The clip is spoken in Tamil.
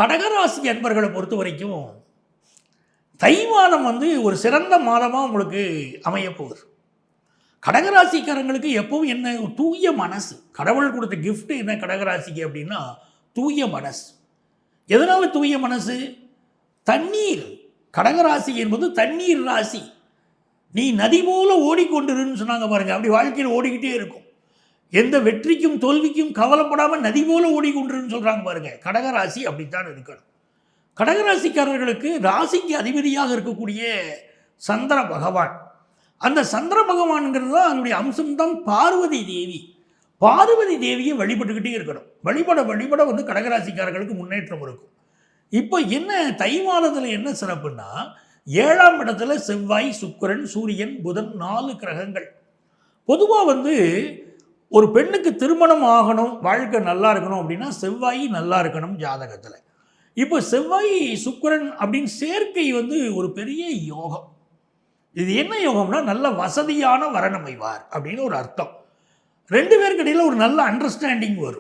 கடகராசி அன்பர்களை பொறுத்த வரைக்கும் தை மாதம் ஒரு சிறந்த மாதமாக உங்களுக்கு அமைய போகுது. கடகராசிக்காரங்களுக்கு எப்பவும் என்ன, தூய மனசு. கடவுள் கொடுத்த கிஃப்ட் என்ன கடகராசிக்கு அப்படின்னா தூய மனசு. எதனால் தூய மனசு? தண்ணீர். கடகராசி என்பது தண்ணீர் ராசி. நீ நதி போல ஓடிக்கொண்டிருன்னு சொன்னாங்க பாருங்க, அப்படி வாழ்க்கையில் ஓடிக்கிட்டே இருக்கும். எந்த வெற்றிக்கும் தோல்விக்கும் கவலைப்படாமல் நதி போல ஓடிக்கொண்டிருன்னு சொல்கிறாங்க பாருங்க, கடகராசி அப்படித்தான் இருக்கணும். கடகராசிக்காரர்களுக்கு ராசிக்கு அதிபதியாக இருக்கக்கூடிய சந்திர பகவான். அந்த சந்திர பகவான்ங்கிறது தான் அதனுடைய அம்சம்தான் பார்வதி தேவி. பார்வதி தேவியை வழிபட்டுக்கிட்டே இருக்கணும். வழிபட கடகராசிக்காரர்களுக்கு முன்னேற்றம் இருக்கும். இப்போ என்ன தை மாதத்தில் என்ன சிறப்புன்னா, 7ஆம் இடத்துல செவ்வாய், சுக்கிரன், சூரியன், புதன் 4 கிரகங்கள். பொதுவாக ஒரு பெண்ணுக்கு திருமணம் ஆகணும், வாழ்க்கை நல்லா இருக்கணும் அப்படின்னா செவ்வாய் நல்லா இருக்கணும் ஜாதகத்தில். இப்போ செவ்வாய் சுக்கிரன் அப்படின்னு சேர்க்கை ஒரு பெரிய யோகம். இது என்ன யோகம்னா, நல்ல வசதியான வரன் அமைவார் அப்படின்னு ஒரு அர்த்தம். 2 பேருக்கு இடையில் ஒரு நல்ல அண்டர்ஸ்டாண்டிங் வரும்.